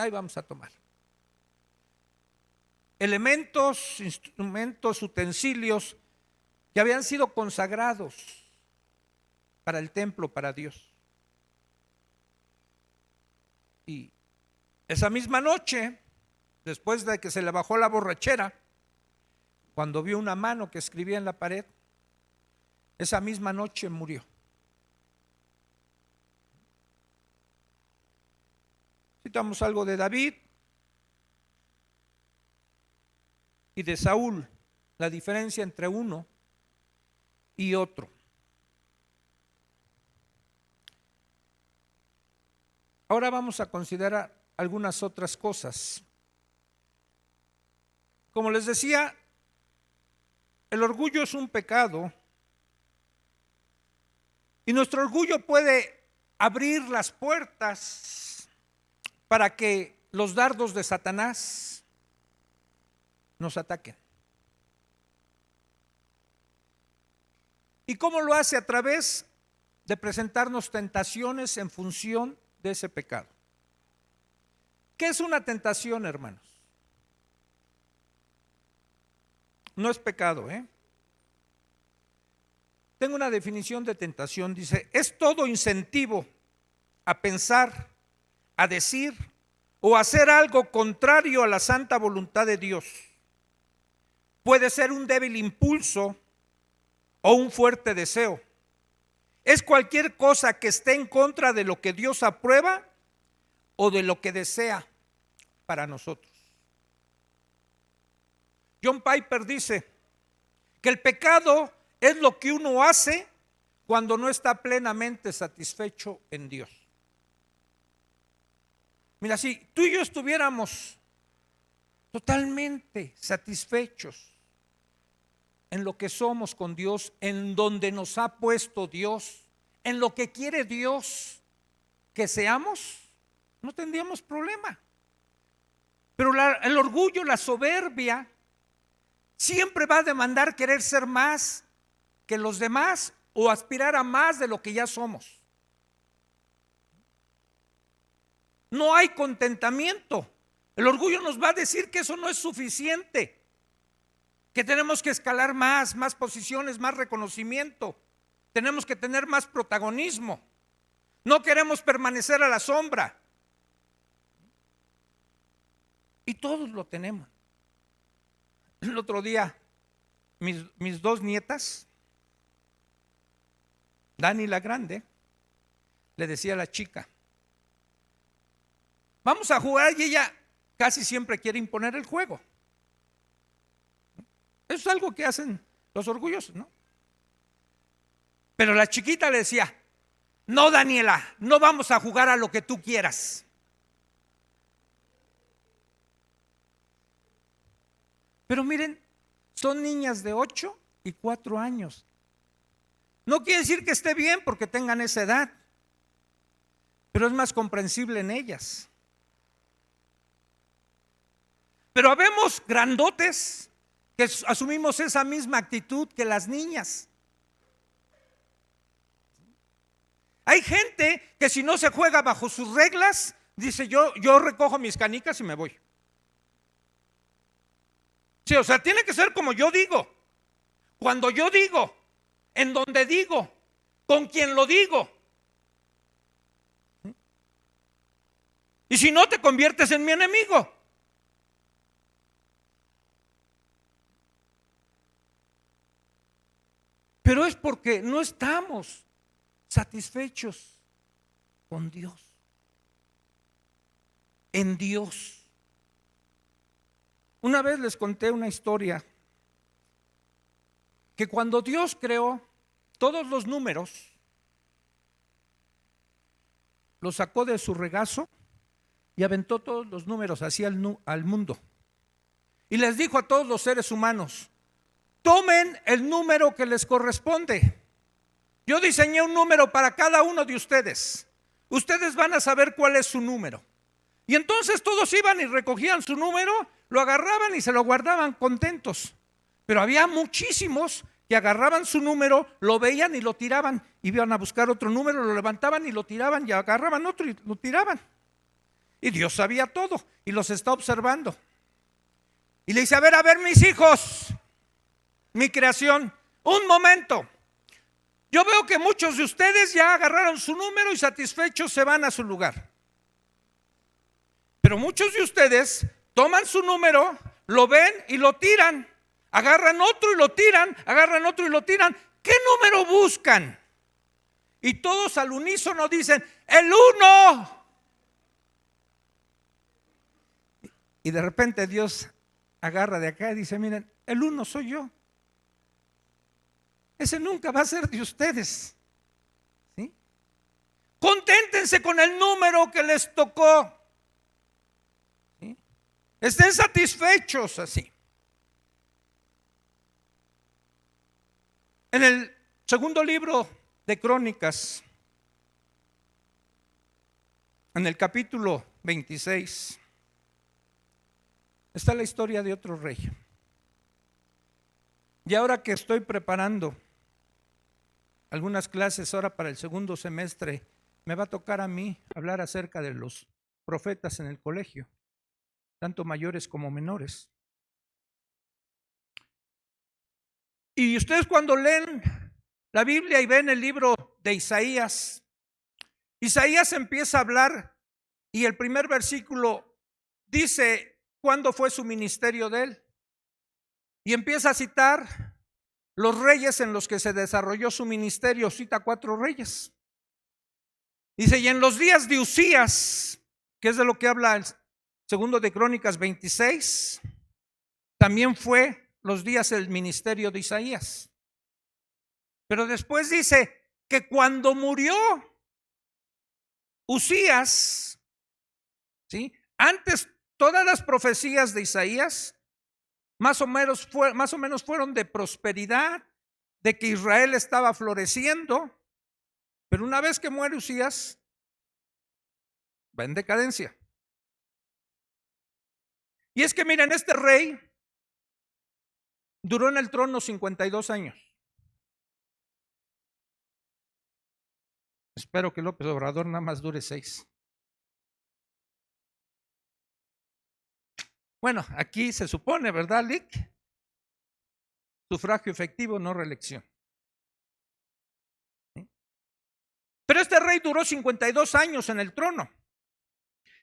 Ahí vamos a tomar. Elementos, instrumentos, utensilios que habían sido consagrados para el templo, para Dios. Y esa misma noche, después de que se le bajó la borrachera, cuando vio una mano que escribía en la pared, esa misma noche murió. Citamos algo de David y de Saúl, la diferencia entre uno y otro. Ahora vamos a considerar algunas otras cosas. Como les decía, el orgullo es un pecado y nuestro orgullo puede abrir las puertas para que los dardos de Satanás nos ataquen. ¿Y cómo lo hace? A través de presentarnos tentaciones en función de ese pecado. ¿Qué es una tentación, hermanos? No es pecado, ¿eh? Tengo una definición de tentación, dice, es todo incentivo a pensar, a decir o hacer algo contrario a la santa voluntad de Dios. Puede ser un débil impulso o un fuerte deseo. Es cualquier cosa que esté en contra de lo que Dios aprueba o de lo que desea para nosotros. John Piper dice que el pecado es lo que uno hace cuando no está plenamente satisfecho en Dios. Mira, si tú y yo estuviéramos totalmente satisfechos en lo que somos con Dios, en donde nos ha puesto Dios, en lo que quiere Dios que seamos, no tendríamos problema. Pero el orgullo, la soberbia, siempre va a demandar querer ser más que los demás o aspirar a más de lo que ya somos. No hay contentamiento. El orgullo nos va a decir que eso no es suficiente, que tenemos que escalar más posiciones, más reconocimiento, tenemos que tener más protagonismo. No queremos permanecer a la sombra. Y todos lo tenemos. El otro día, mis dos nietas, Dani la grande, le decía a la chica, vamos a jugar, y ella casi siempre quiere imponer el juego. Eso es algo que hacen los orgullosos, ¿no? Pero la chiquita le decía, no, Daniela, no vamos a jugar a lo que tú quieras. Pero miren, son niñas de 8 y 4 años. No quiere decir que esté bien porque tengan esa edad, pero es más comprensible en ellas. Pero habemos grandotes que asumimos esa misma actitud que las niñas. Hay gente que si no se juega bajo sus reglas, dice yo recojo mis canicas y me voy. Sí, o sea, tiene que ser como yo digo, cuando yo digo, en donde digo, con quien lo digo. Y si no, te conviertes en mi enemigo. Pero es porque no estamos satisfechos con Dios, en Dios. Una vez les conté una historia que cuando Dios creó todos los números, los sacó de su regazo y aventó todos los números hacia al mundo. Y les dijo a todos los seres humanos, tomen el número que les corresponde. Yo diseñé un número para cada uno de ustedes. Ustedes van a saber cuál es su número. Y entonces todos iban y recogían su número, lo agarraban y se lo guardaban contentos. Pero había muchísimos que agarraban su número, lo veían y lo tiraban. Iban a buscar otro número, lo levantaban y lo tiraban, y agarraban otro y lo tiraban. Y Dios sabía todo y los está observando. Y le dice, a ver, mis hijos, mi creación, un momento. Yo veo que muchos de ustedes ya agarraron su número y satisfechos se van a su lugar. Pero muchos de ustedes toman su número, lo ven y lo tiran. Agarran otro y lo tiran, agarran otro y lo tiran. ¿Qué número buscan? Y todos al unísono dicen, el 1. Y de repente Dios agarra de acá y dice, miren, el 1 soy yo. Ese nunca va a ser de ustedes. ¿Sí? Conténtense con el número que les tocó. ¿Sí? Estén satisfechos así. En el segundo libro de Crónicas, en el capítulo 26, está la historia de otro rey. Y ahora que estoy preparando algunas clases ahora para el segundo semestre, me va a tocar a mí hablar acerca de los profetas en el colegio, tanto mayores como menores. Y ustedes cuando leen la Biblia y ven el libro de Isaías, Isaías empieza a hablar y el primer versículo dice cuándo fue su ministerio de él. Y empieza a citar los reyes en los que se desarrolló su ministerio, cita 4 reyes. Dice, y en los días de Usías, que es de lo que habla el segundo de Crónicas 26, también fue los días del ministerio de Isaías. Pero después dice que cuando murió Usías, ¿sí? Antes todas las profecías de Isaías más o menos fueron de prosperidad, de que Israel estaba floreciendo, pero una vez que muere Usías, va en decadencia. Y es que miren, este rey duró en el trono 52 años. Espero que López Obrador nada más dure 6. Bueno, aquí se supone, ¿verdad, Lick? Sufragio efectivo, no reelección. ¿Sí? Pero este rey duró 52 años en el trono.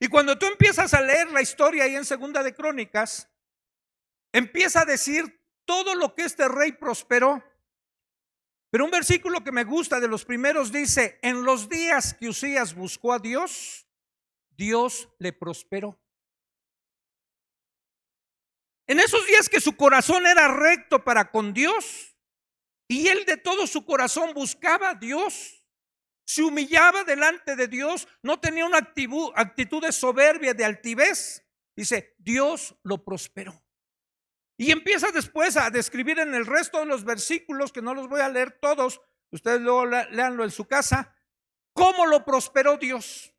Y cuando tú empiezas a leer la historia ahí en Segunda de Crónicas, empieza a decir todo lo que este rey prosperó. Pero un versículo que me gusta de los primeros dice, en los días que Usías buscó a Dios, Dios le prosperó. En esos días que su corazón era recto para con Dios, y él de todo su corazón buscaba a Dios, se humillaba delante de Dios, no tenía una actitud de soberbia, de altivez, dice, Dios lo prosperó. Y empieza después a describir en el resto de los versículos, que no los voy a leer todos, ustedes luego léanlo en su casa, cómo lo prosperó Dios.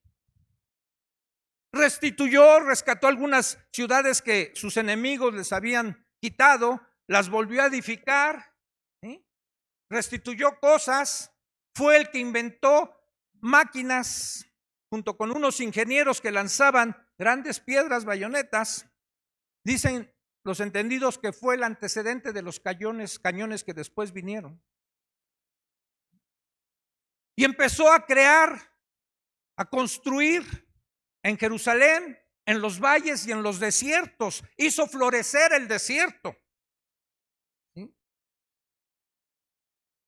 Restituyó, rescató algunas ciudades que sus enemigos les habían quitado, las volvió a edificar, ¿sí? Restituyó cosas, fue el que inventó máquinas junto con unos ingenieros que lanzaban grandes piedras, bayonetas. Dicen los entendidos que fue el antecedente de los cañones que después vinieron. Y empezó a crear, a construir en Jerusalén, en los valles y en los desiertos. Hizo florecer el desierto. ¿Sí?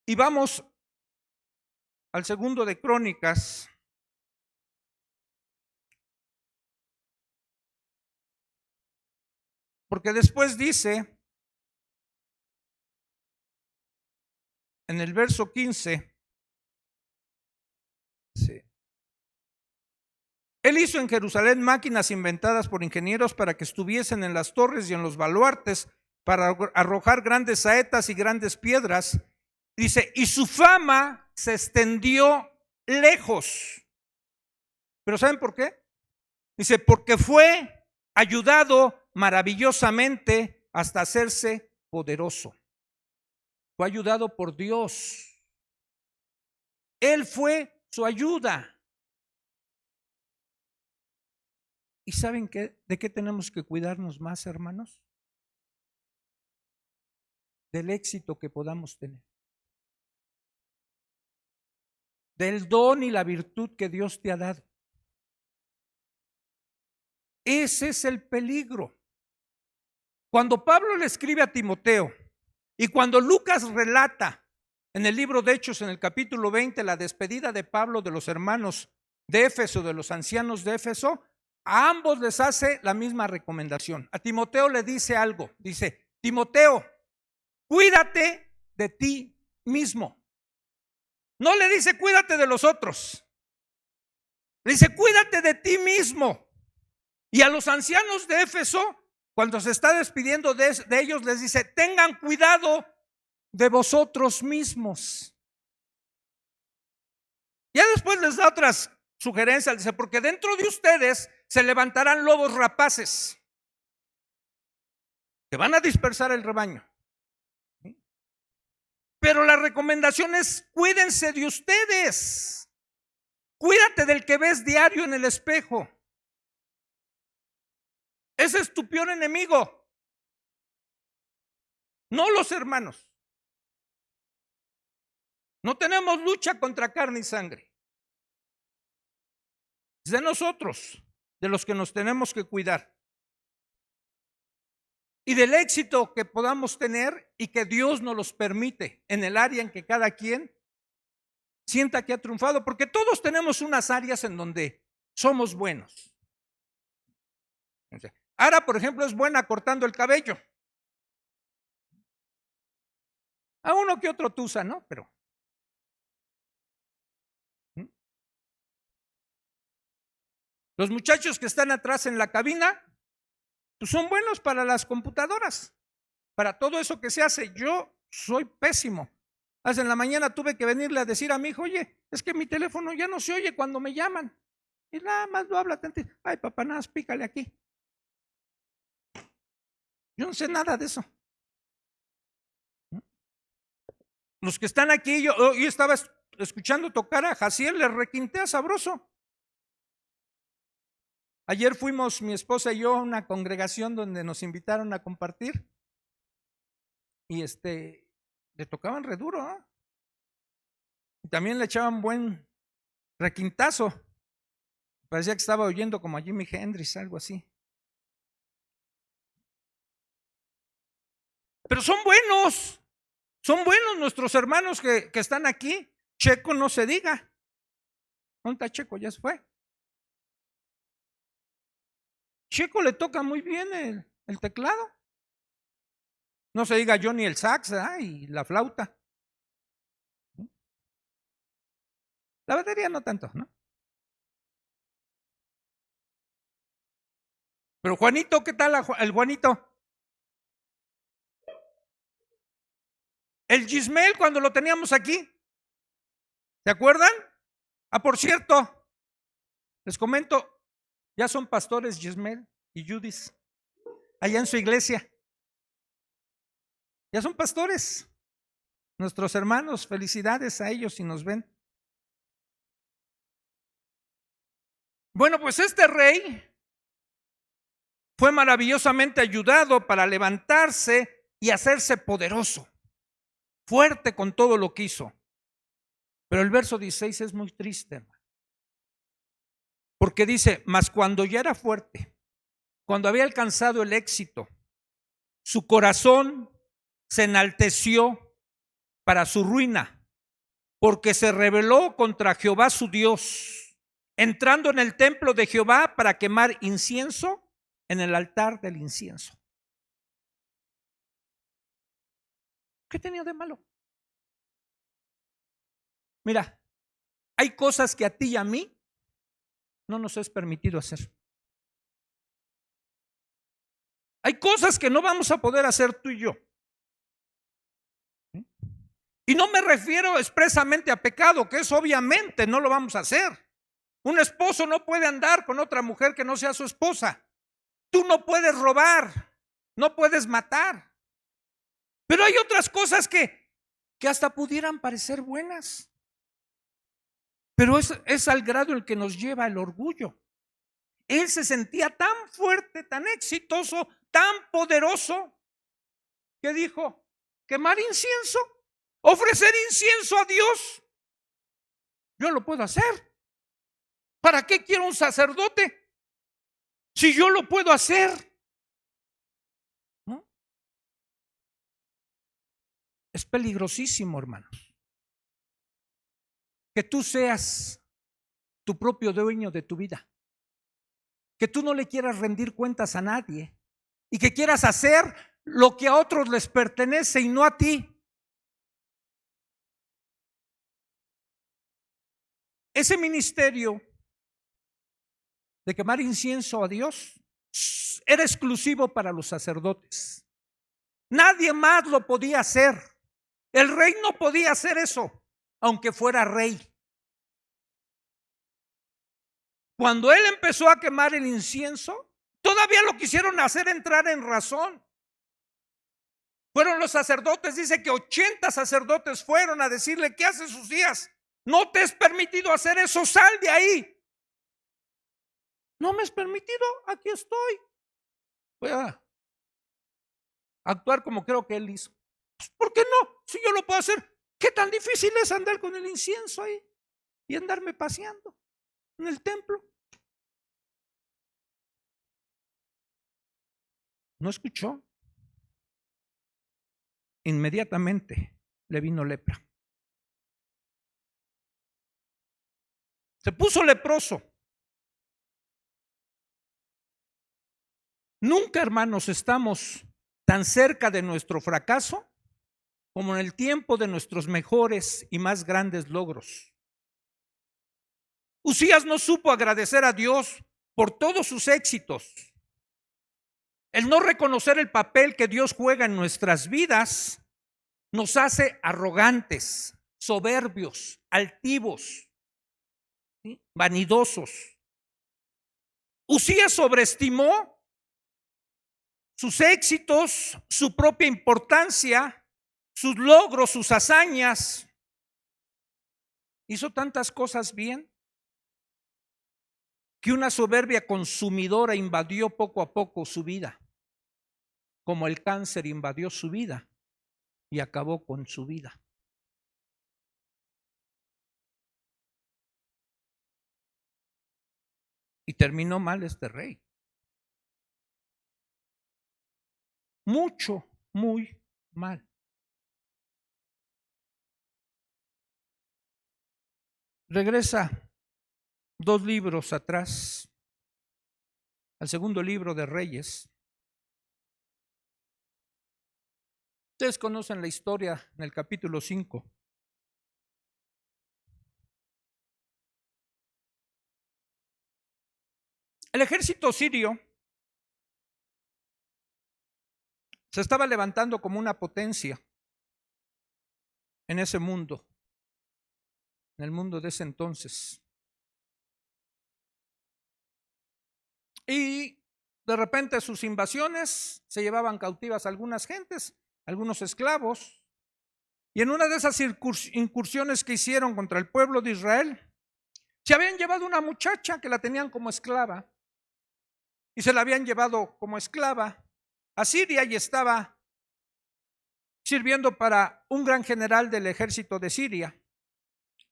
Y vamos al segundo de Crónicas. Porque después dice, en el verso 15, sí, él hizo en Jerusalén máquinas inventadas por ingenieros para que estuviesen en las torres y en los baluartes para arrojar grandes saetas y grandes piedras. Dice, y su fama se extendió lejos. ¿Pero saben por qué? Dice, porque fue ayudado maravillosamente hasta hacerse poderoso. Fue ayudado por Dios. Él fue su ayuda. ¿Y saben de qué tenemos que cuidarnos más, hermanos? Del éxito que podamos tener, del don y la virtud que Dios te ha dado. Ese es el peligro. Cuando Pablo le escribe a Timoteo y cuando Lucas relata en el libro de Hechos, en el capítulo 20, la despedida de Pablo de los hermanos de Éfeso, de los ancianos de Éfeso, a ambos les hace la misma recomendación. A Timoteo le dice algo, dice: Timoteo, cuídate de ti mismo. No le dice cuídate de los otros, le dice cuídate de ti mismo. Y a los ancianos de Éfeso, cuando se está despidiendo de ellos, les dice: tengan cuidado de vosotros mismos. Ya después les da otras sugerencias, dice: porque dentro de ustedes se levantarán lobos rapaces que van a dispersar el rebaño. Pero la recomendación es: cuídense de ustedes. Cuídate del que ves diario en el espejo. Ese es tu peor enemigo, no los hermanos. No tenemos lucha contra carne y sangre. Es de nosotros, de los que nos tenemos que cuidar. Y del éxito que podamos tener y que Dios nos los permite en el área en que cada quien sienta que ha triunfado, porque todos tenemos unas áreas en donde somos buenos. Ara, por ejemplo, es buena cortando el cabello. A uno que otro tusa, ¿no? Pero los muchachos que están atrás en la cabina, pues son buenos para las computadoras, para todo eso que se hace. Yo soy pésimo. Hace en la mañana tuve que venirle a decir a mi hijo: oye, es que mi teléfono ya no se oye cuando me llaman. Y nada más lo habla tanto. Ay, papá, nada más pícale aquí. Yo no sé nada de eso. Los que están aquí, yo estaba escuchando tocar a Jaciel, le requintea sabroso. Ayer fuimos mi esposa y yo a una congregación donde nos invitaron a compartir y le tocaban re duro, ¿eh? Y también le echaban buen requintazo. Parecía que estaba oyendo como a Jimi Hendrix, algo así. Pero son buenos nuestros hermanos que están aquí. Checo no se diga. ¿Dónde está Checo? Ya se fue. Checo le toca muy bien el teclado. No se diga Johnny el sax, y la flauta. La batería no tanto, ¿no? Pero Juanito, ¿qué tal el Juanito? El Gismel cuando lo teníamos aquí, ¿se acuerdan? Por cierto, les comento, ya son pastores Gismel y Judith, allá en su iglesia. Ya son pastores, nuestros hermanos. Felicidades a ellos si nos ven. Bueno, pues este rey fue maravillosamente ayudado para levantarse y hacerse poderoso, fuerte con todo lo que hizo. Pero el verso 16 es muy triste, hermano, porque dice: mas cuando ya era fuerte, cuando había alcanzado el éxito, su corazón se enalteció para su ruina, porque se rebeló contra Jehová su Dios, entrando en el templo de Jehová para quemar incienso en el altar del incienso. ¿Qué tenía de malo? Mira, hay cosas que a ti y a mí no nos es permitido hacer. Hay cosas que no vamos a poder hacer tú y yo. Y no me refiero expresamente a pecado, que eso obviamente no lo vamos a hacer. Un esposo no puede andar con otra mujer que no sea su esposa. Tú no puedes robar, no puedes matar. Pero hay otras cosas que hasta pudieran parecer buenas. Pero es al grado en el que nos lleva el orgullo. Él se sentía tan fuerte, tan exitoso, tan poderoso, que dijo: quemar incienso, ofrecer incienso a Dios, yo lo puedo hacer. ¿Para qué quiero un sacerdote si yo lo puedo hacer? ¿No? Es peligrosísimo, hermanos, que tú seas tu propio dueño de tu vida, que tú no le quieras rendir cuentas a nadie y que quieras hacer lo que a otros les pertenece y no a ti. Ese ministerio de quemar incienso a Dios era exclusivo para los sacerdotes. Nadie más lo podía hacer. El rey no podía hacer eso, aunque fuera rey. Cuando él empezó a quemar el incienso, todavía lo quisieron hacer entrar en razón. Fueron los sacerdotes, dice que 80 sacerdotes fueron a decirle: ¿qué haces sus días? No te es permitido hacer eso, sal de ahí. No me es permitido, aquí estoy. Voy a actuar como creo que él hizo. Pues, ¿por qué no? Si yo lo puedo hacer, ¿qué tan difícil es andar con el incienso ahí y andarme paseando en el templo? ¿No escuchó? Inmediatamente le vino lepra. Se puso leproso. Nunca, hermanos, estamos tan cerca de nuestro fracaso como en el tiempo de nuestros mejores y más grandes logros. Uzías no supo agradecer a Dios por todos sus éxitos. El no reconocer el papel que Dios juega en nuestras vidas nos hace arrogantes, soberbios, altivos, ¿sí?, vanidosos. Uzías sobreestimó sus éxitos, su propia importancia, sus logros, sus hazañas. Hizo tantas cosas bien que una soberbia consumidora invadió poco a poco su vida, como el cáncer invadió su vida y acabó con su vida. Y terminó mal este rey. Mucho, muy mal. Regresa 2 libros atrás, al segundo libro de Reyes. Ustedes conocen la historia en el capítulo 5. El ejército sirio se estaba levantando como una potencia en ese mundo, en el mundo de ese entonces. Y de repente sus invasiones se llevaban cautivas a algunas gentes, algunos esclavos. Y en una de esas incursiones que hicieron contra el pueblo de Israel, se habían llevado una muchacha que la tenían como esclava. Y se la habían llevado como esclava a Siria y estaba sirviendo para un gran general del ejército de Siria,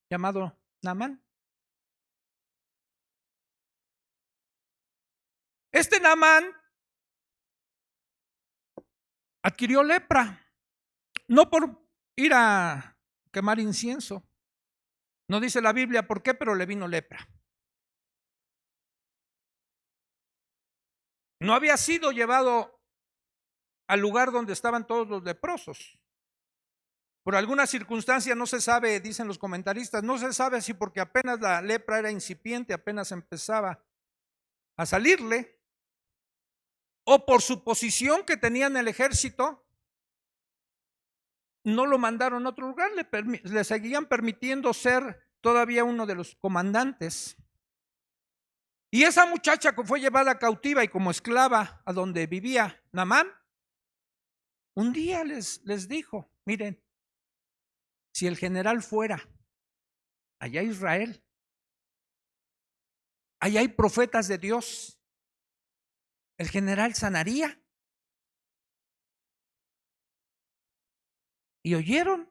llamado Naamán. Este Naamán adquirió lepra, no por ir a quemar incienso. No dice la Biblia por qué, pero le vino lepra. No había sido llevado al lugar donde estaban todos los leprosos. Por alguna circunstancia no se sabe, dicen los comentaristas, no se sabe si porque apenas la lepra era incipiente, apenas empezaba a salirle, o por su posición que tenía en el ejército, no lo mandaron a otro lugar, le seguían permitiendo ser todavía uno de los comandantes. Y esa muchacha que fue llevada cautiva y como esclava a donde vivía Naamán, un día les dijo: miren, si el general fuera allá a Israel, ahí hay profetas de Dios. El general sanaría. Y oyeron.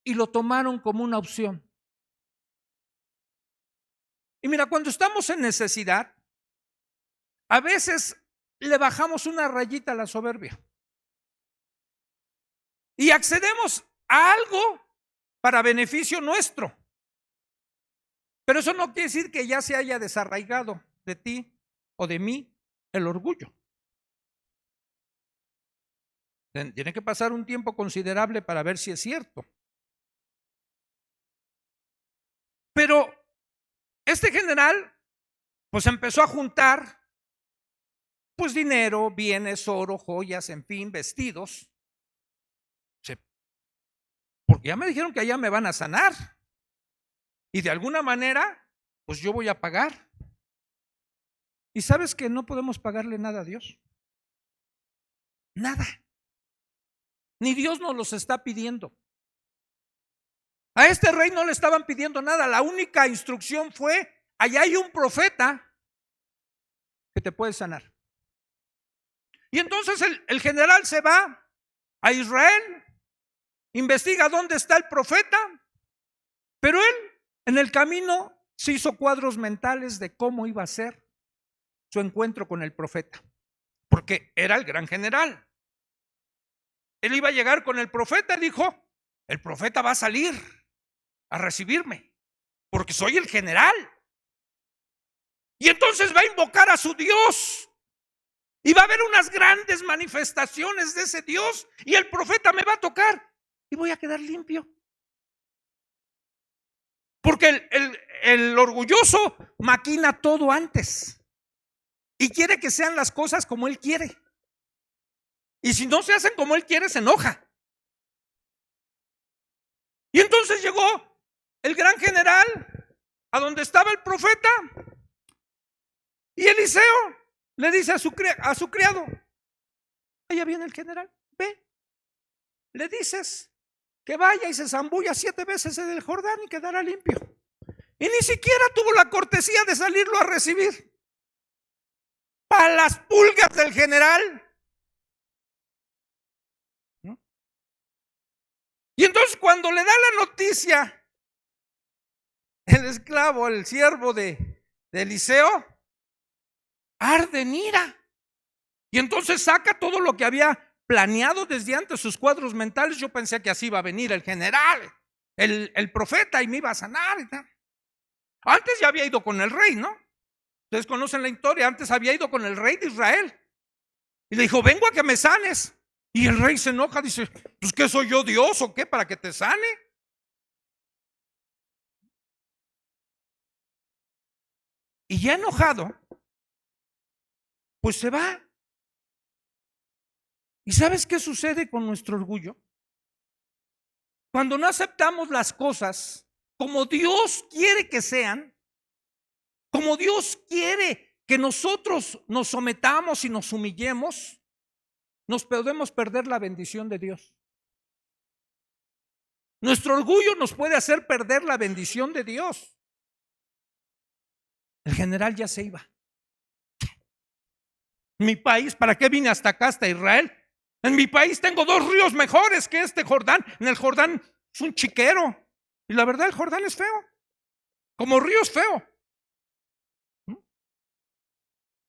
Y lo tomaron como una opción. Y mira, cuando estamos en necesidad, a veces le bajamos una rayita a la soberbia. Y accedemos a algo para beneficio nuestro. Pero eso no quiere decir que ya se haya desarraigado de ti o de mí el orgullo. Tiene que pasar un tiempo considerable para ver si es cierto. Pero este general pues empezó a juntar pues dinero, bienes, oro, joyas, en fin, vestidos. Porque ya me dijeron que allá me van a sanar. Y de alguna manera, pues yo voy a pagar. ¿Y sabes que no podemos pagarle nada a Dios? Nada. Ni Dios nos los está pidiendo. A este rey no le estaban pidiendo nada. La única instrucción fue: allá hay un profeta que te puede sanar. Y entonces el general se va a Israel, investiga dónde está el profeta, pero él en el camino se hizo cuadros mentales de cómo iba a ser su encuentro con el profeta, porque era el gran general. Él iba a llegar con el profeta y dijo: el profeta va a salir a recibirme, porque soy el general. Y entonces va a invocar a su Dios. Y va a haber unas grandes manifestaciones de ese Dios. Y el profeta me va a tocar. Y voy a quedar limpio. Porque el orgulloso maquina todo antes. Y quiere que sean las cosas como él quiere. Y si no se hacen como él quiere, se enoja. Y entonces llegó el gran general a donde estaba el profeta. Y Eliseo le dice a su criado: allá viene el general, ve, le dices que vaya y se zambulla 7 veces en el Jordán y quedará limpio. Y ni siquiera tuvo la cortesía de salirlo a recibir. Para las pulgas del general. ¿No? Y entonces cuando le da la noticia el esclavo, el siervo de Eliseo, arde en ira. Y entonces saca todo lo que había planeado desde antes, sus cuadros mentales. Yo pensé que así iba a venir el general, el profeta, y me iba a sanar y tal. Antes ya había ido con el rey, ¿no? Ustedes conocen la historia. Antes había ido con el rey de Israel y le dijo: vengo a que me sanes. Y el rey se enoja, dice: pues ¿qué soy yo, Dios o qué, para que te sane? Y ya enojado, pues se va. ¿Y sabes qué sucede con nuestro orgullo? Cuando no aceptamos las cosas como Dios quiere que sean, como Dios quiere que nosotros nos sometamos y nos humillemos, nos podemos perder la bendición de Dios. Nuestro orgullo nos puede hacer perder la bendición de Dios. El general ya se iba. Mi país, ¿para qué vine hasta acá, hasta Israel? En mi país tengo 2 ríos mejores que este Jordán. En el Jordán es un chiquero. Y la verdad, el Jordán es feo. Como río es feo.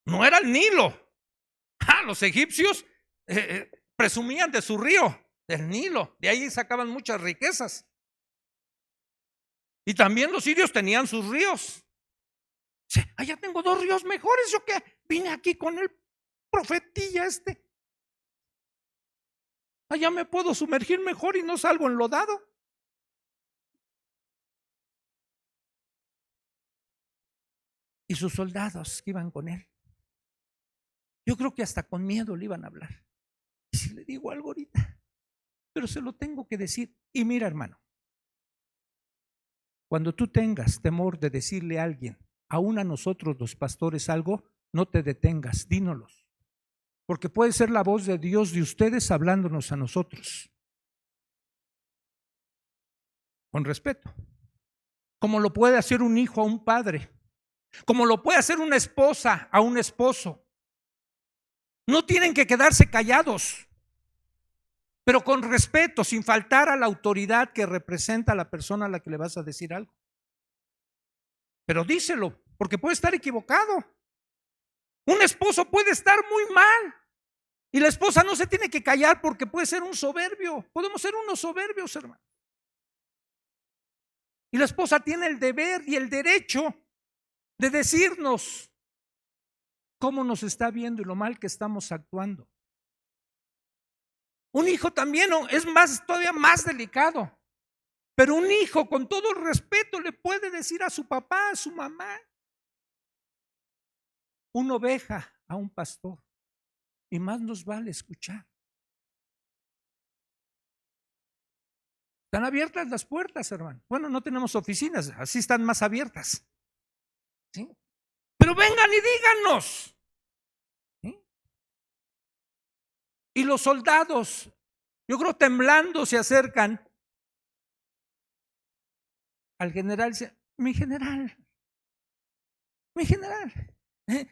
No era el Nilo. Los egipcios presumían de su río, del Nilo. De ahí sacaban muchas riquezas. Y también los sirios tenían sus ríos. Allá tengo 2 ríos mejores. Yo que vine aquí con el profetilla este. Allá me puedo sumergir mejor y no salgo enlodado. Y sus soldados que iban con él, yo creo que hasta con miedo le iban a hablar. Y si le digo algo ahorita, pero se lo tengo que decir. Y mira, hermano, cuando tú tengas temor de decirle a alguien, aún a nosotros los pastores, algo, no te detengas, dínolos. Porque puede ser la voz de Dios de ustedes hablándonos a nosotros. Con respeto. como lo puede hacer un hijo a un padre, como lo puede hacer una esposa a un esposo. No tienen que quedarse callados, pero con respeto, sin faltar a la autoridad que representa a la persona a la que le vas a decir algo. Pero díselo, porque puede estar equivocado. Un esposo puede estar muy mal y la esposa no se tiene que callar porque puede ser un soberbio. Podemos ser unos soberbios, hermano. Y la esposa tiene el deber y el derecho de decirnos cómo nos está viendo y lo mal que estamos actuando. Un hijo también es todavía más delicado. Pero un hijo, con todo el respeto, le puede decir a su papá, a su mamá, una oveja a un pastor, y más nos vale escuchar. Están abiertas las puertas, hermano. Bueno, no tenemos oficinas, así están más abiertas. ¿Sí? Pero vengan y díganos. ¿Sí? Y los soldados, yo creo temblando, se acercan al general y dicen: mi general,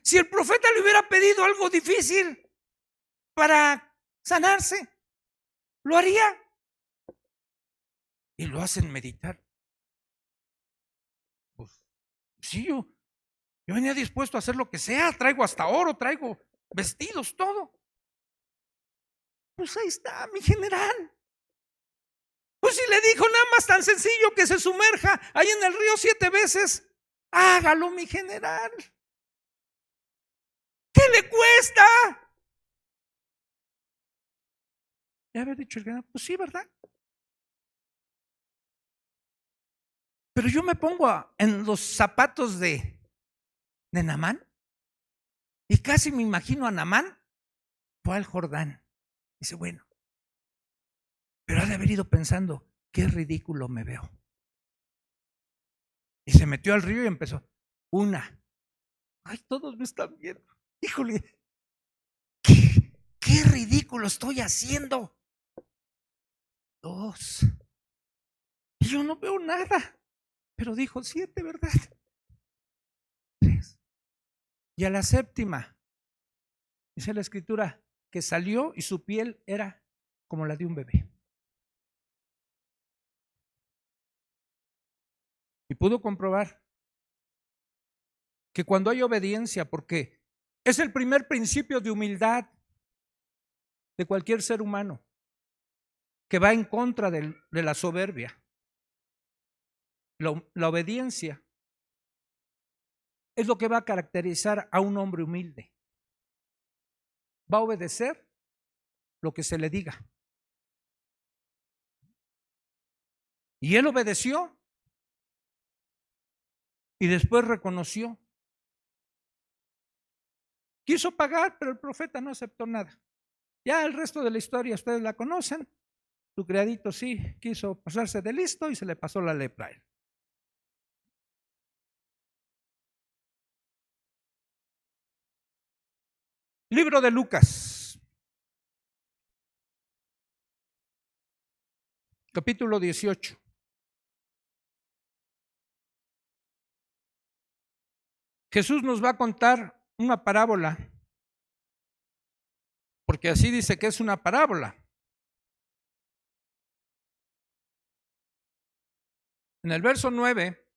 si el profeta le hubiera pedido algo difícil para sanarse, ¿lo haría? Y lo hacen meditar. Pues sí, yo venía dispuesto a hacer lo que sea, traigo hasta oro, traigo vestidos, todo. Pues ahí está, mi general. Pues si le dijo nada más tan sencillo que se sumerja ahí en el río 7 veces, hágalo, mi general. ¿Qué le cuesta? Ya había dicho el general: pues sí, ¿verdad? Pero yo me pongo en los zapatos de Naamán y casi me imagino a Naamán, fue al Jordán. Dice: bueno, pero ha de haber ido pensando, qué ridículo me veo. Y se metió al río y empezó. Ay, todos me están viendo. Híjole, qué ridículo estoy haciendo. 2, y yo no veo nada. Pero dijo 7, ¿verdad? 3. Y a la 7ª, dice la escritura, que salió y su piel era como la de un bebé. Y pudo comprobar que cuando hay obediencia, porque es el primer principio de humildad de cualquier ser humano, que va en contra de la soberbia. La obediencia es lo que va a caracterizar a un hombre humilde. Va a obedecer lo que se le diga. Y él obedeció y después reconoció. Quiso pagar, pero el profeta no aceptó nada. Ya el resto de la historia ustedes la conocen. Su criadito sí quiso pasarse de listo y se le pasó la lepra a él. Libro de Lucas, capítulo 18. Jesús nos va a contar una parábola, porque así dice que es una parábola. En el verso 9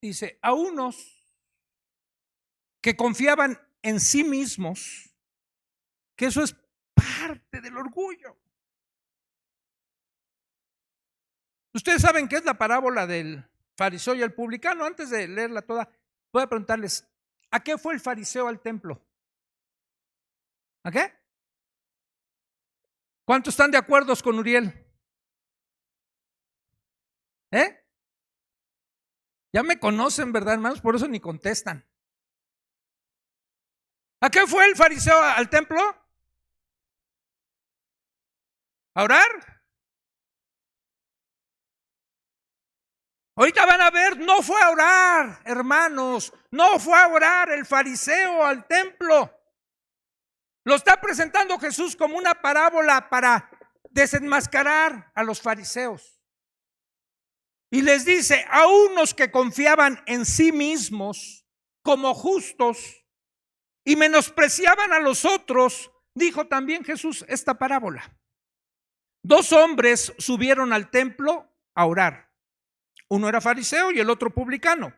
dice: a unos que confiaban en sí mismos, que eso es parte del orgullo. Ustedes saben qué es la parábola del fariseo y el publicano. Antes de leerla toda, voy a preguntarles: ¿a qué fue el fariseo al templo? ¿A qué? ¿Cuántos están de acuerdo con Uriel? Ya me conocen, ¿verdad, hermanos? Por eso ni contestan. ¿A qué fue el fariseo al templo? ¿A orar? Ahorita van a ver, no fue a orar, hermanos, no fue a orar el fariseo al templo. Lo está presentando Jesús como una parábola para desenmascarar a los fariseos. Y les dice, a unos que confiaban en sí mismos como justos y menospreciaban a los otros, dijo también Jesús esta parábola. 2 hombres subieron al templo a orar. Uno era fariseo y el otro publicano.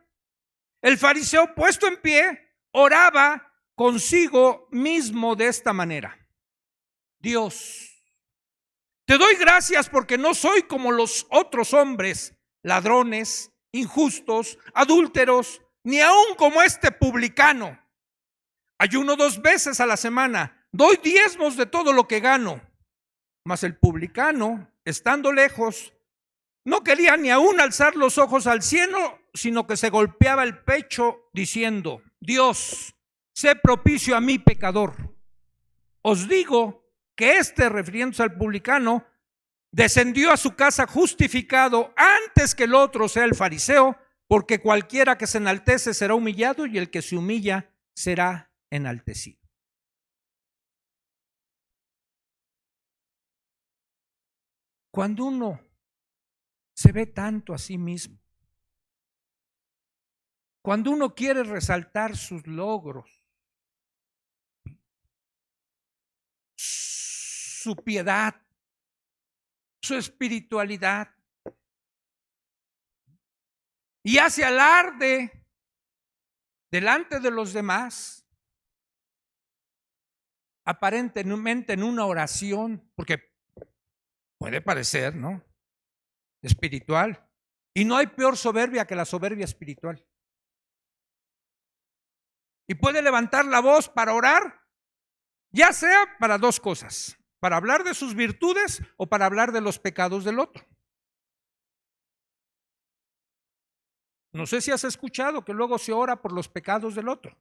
El fariseo, puesto en pie, oraba consigo mismo de esta manera: Dios, te doy gracias porque no soy como los otros hombres, ladrones, injustos, adúlteros, ni aun como este publicano. Ayuno 2 veces a la semana, doy diezmos de todo lo que gano. Mas el publicano, estando lejos, no quería ni aún alzar los ojos al cielo, sino que se golpeaba el pecho diciendo: Dios, sé propicio a mí pecador. Os digo que refiriéndose al publicano, descendió a su casa justificado antes que el otro, sea el fariseo, porque cualquiera que se enaltece será humillado y el que se humilla será enaltecido. Cuando uno se ve tanto a sí mismo, cuando uno quiere resaltar sus logros, su piedad, su espiritualidad, y hace alarde delante de los demás, aparentemente en una oración, porque puede parecer, ¿no?, espiritual, y no hay peor soberbia que la soberbia espiritual. Y puede levantar la voz para orar, ya sea para 2 cosas: para hablar de sus virtudes o para hablar de los pecados del otro. No sé si has escuchado que luego se ora por los pecados del otro,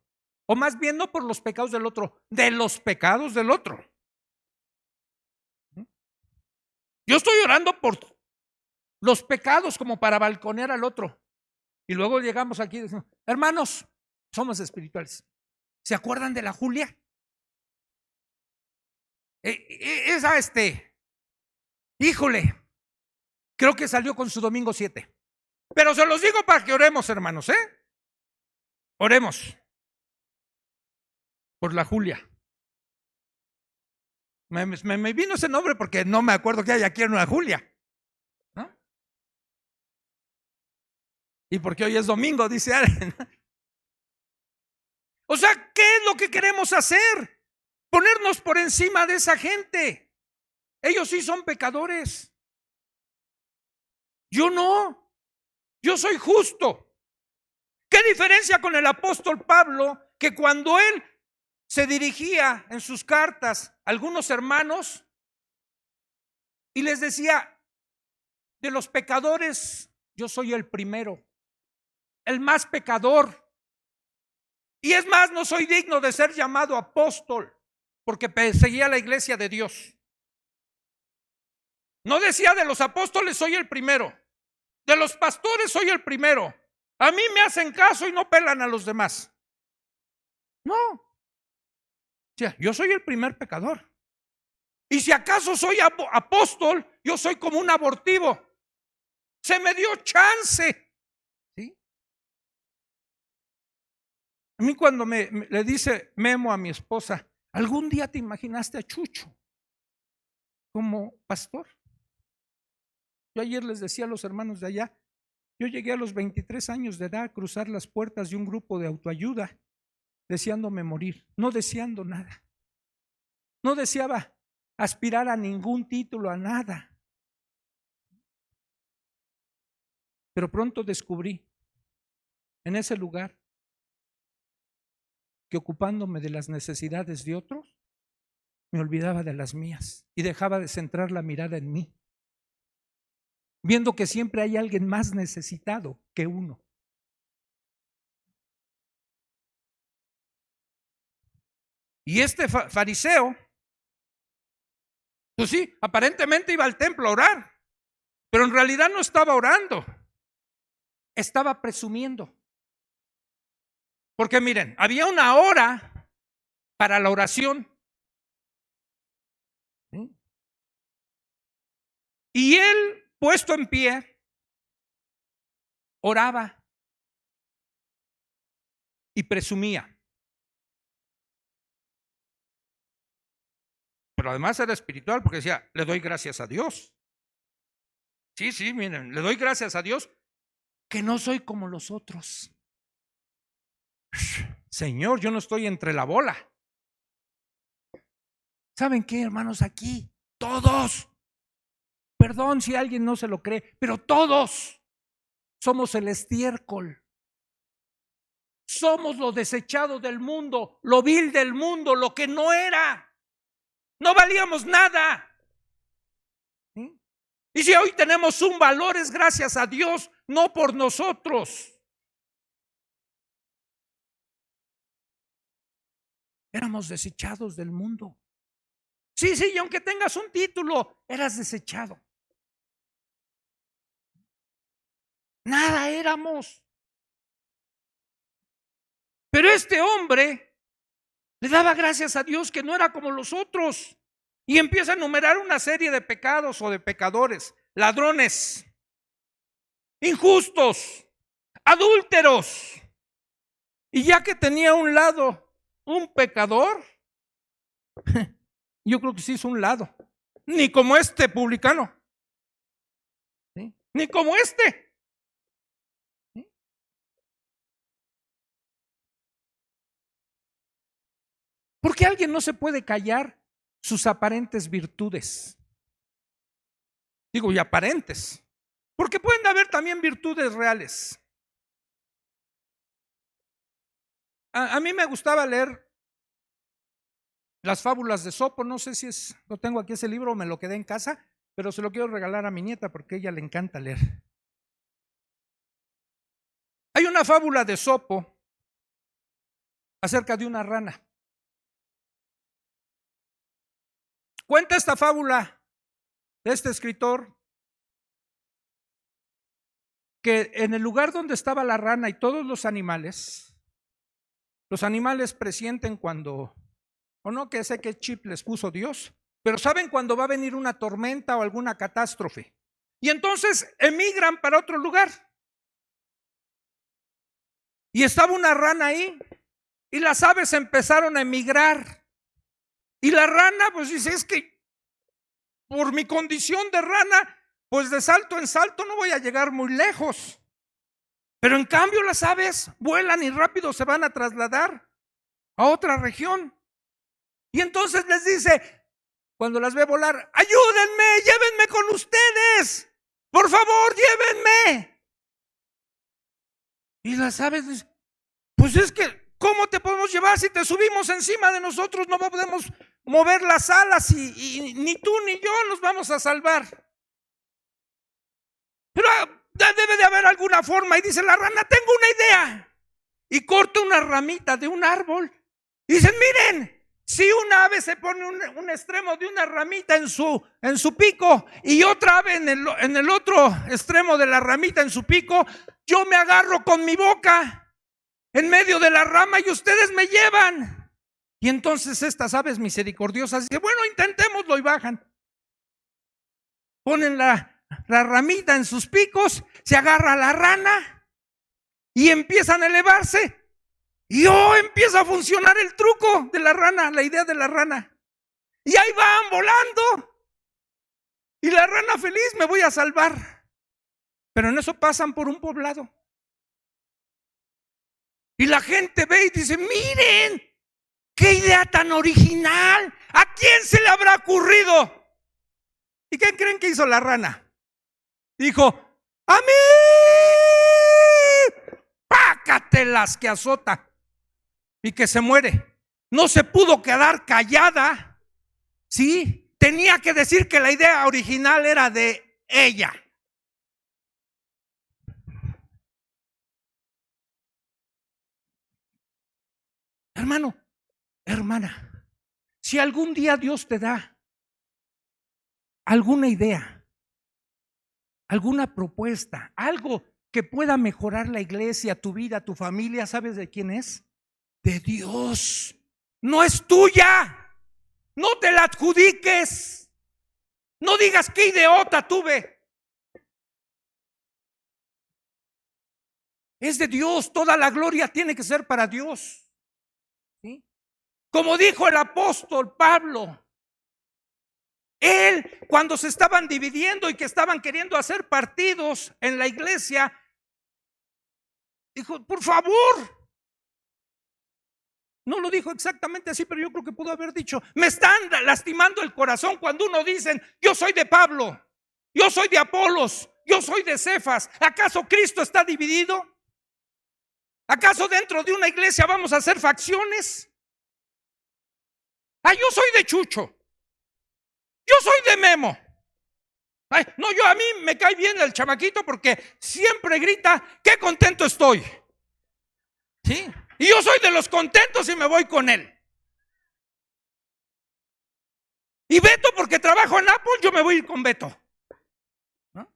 o más bien no por los pecados del otro, de los pecados del otro. Yo estoy orando por los pecados como para balconear al otro, y luego llegamos aquí y decimos: hermanos, somos espirituales. ¿Se acuerdan de la Julia? Esa híjole, creo que salió con su domingo 7. Pero se los digo para que oremos, hermanos, oremos por la Julia. Me vino ese nombre porque no me acuerdo que hay aquí una Julia, ¿no? Y porque hoy es domingo, dice alguien. O sea, ¿qué es lo que queremos hacer? Ponernos por encima de esa gente. Ellos sí son pecadores. Yo no. Yo soy justo. ¿Qué diferencia con el apóstol Pablo, que cuando él se dirigía en sus cartas a algunos hermanos y les decía: de los pecadores yo soy el primero, el más pecador, y es más, no soy digno de ser llamado apóstol porque perseguía la iglesia de Dios? No decía: de los apóstoles soy el primero, de los pastores soy el primero, a mí me hacen caso y no pelan a los demás. No, o sea, yo soy el primer pecador. Y si acaso soy apóstol, yo soy como un abortivo. Se me dio chance, ¿sí? A mí cuando le dice Memo a mi esposa: ¿algún día te imaginaste a Chucho como pastor? Yo ayer les decía a los hermanos de allá, yo llegué a los 23 años de edad a cruzar las puertas de un grupo de autoayuda, deseándome morir, no deseando nada. No deseaba aspirar a ningún título, a nada. Pero pronto descubrí en ese lugar que, ocupándome de las necesidades de otros, me olvidaba de las mías y dejaba de centrar la mirada en mí, viendo que siempre hay alguien más necesitado que uno. Y este fariseo, pues sí, aparentemente iba al templo a orar, pero en realidad no estaba orando, estaba presumiendo. Porque miren, había una hora para la oración. Y él, puesto en pie, oraba y presumía. Pero además era espiritual porque decía, le doy gracias a Dios. Sí, miren, le doy gracias a Dios que no soy como los otros. Señor, yo no estoy entre la bola. ¿Saben qué, hermanos? Aquí, todos, perdón si alguien no se lo cree, pero todos somos el estiércol. Somos lo desechado del mundo, lo vil del mundo, lo que no era. No valíamos nada. ¿Sí? Y si hoy tenemos un valor es gracias a Dios, no por nosotros. Éramos desechados del mundo. Sí, y aunque tengas un título, eras desechado. Nada éramos. Pero este hombre le daba gracias a Dios que no era como los otros. Y empieza a enumerar una serie de pecados o de pecadores: ladrones, injustos, adúlteros. Y ya que tenía a un lado un pecador, yo creo que se hizo un lado. Ni como este publicano, ¿sí? Ni como este. ¿Sí? ¿Por qué alguien no se puede callar sus aparentes virtudes? Digo, y aparentes, porque pueden haber también virtudes reales. A mí me gustaba leer las fábulas de Esopo. No sé si lo tengo aquí ese libro o me lo quedé en casa, pero se lo quiero regalar a mi nieta porque a ella le encanta leer. Hay una fábula de Esopo acerca de una rana. Cuenta esta fábula de este escritor que en el lugar donde estaba la rana y todos los animales presienten cuando, o no, que sé qué chip les puso Dios, pero saben cuando va a venir una tormenta o alguna catástrofe. Y entonces emigran para otro lugar. Y estaba una rana ahí y las aves empezaron a emigrar. Y la rana pues dice, es que por mi condición de rana, pues de salto en salto no voy a llegar muy lejos. Pero en cambio las aves vuelan y rápido se van a trasladar a otra región. Y entonces les dice, cuando las ve volar, ayúdenme, llévenme con ustedes, por favor, llévenme. Y las aves dicen, pues es que, ¿cómo te podemos llevar si te subimos encima de nosotros? No podemos mover las alas y ni tú ni yo nos vamos a salvar. Pero debe de haber alguna forma. Y dice la rana, tengo una idea. Y corta una ramita de un árbol. Y dicen, miren, si una ave se pone un extremo de una ramita en su pico y otra ave en el otro extremo de la ramita en su pico, yo me agarro con mi boca en medio de la rama y ustedes me llevan. Y entonces estas aves misericordiosas dicen, bueno, intentémoslo, y bajan. Ponen la ramita en sus picos, se agarra la rana y empiezan a elevarse. Y empieza a funcionar el truco de la rana, la idea de la rana. Y ahí van volando. Y la rana feliz, me voy a salvar. Pero en eso pasan por un poblado. Y la gente ve y dice, miren, qué idea tan original. ¿A quién se le habrá ocurrido? ¿Y qué creen que hizo la rana? Dijo, ¡a mí! ¡Pácatelas que azota! Y que se muere. No se pudo quedar callada. Sí, tenía que decir que la idea original era de ella. Hermano, hermana, si algún día Dios te da alguna idea, alguna propuesta, algo que pueda mejorar la iglesia, tu vida, tu familia, ¿sabes de quién es? De Dios. No es tuya. No te la adjudiques. No digas qué idiota tuve. Es de Dios, toda la gloria tiene que ser para Dios. ¿Sí? Como dijo el apóstol Pablo, él cuando se estaban dividiendo y que estaban queriendo hacer partidos en la iglesia, dijo, por favor. No lo dijo exactamente así, pero yo creo que pudo haber dicho, me están lastimando el corazón cuando uno dice, yo soy de Pablo, yo soy de Apolos, yo soy de Cefas. ¿Acaso Cristo está dividido? ¿Acaso dentro de una iglesia vamos a hacer facciones? Yo soy de Chucho, yo soy de Memo. No, a mí me cae bien el chamaquito porque siempre grita, qué contento estoy. ¿Sí? Y yo soy de los contentos y me voy con él. Y Beto, porque trabajo en Apple, yo me voy a ir con Beto. ¿No?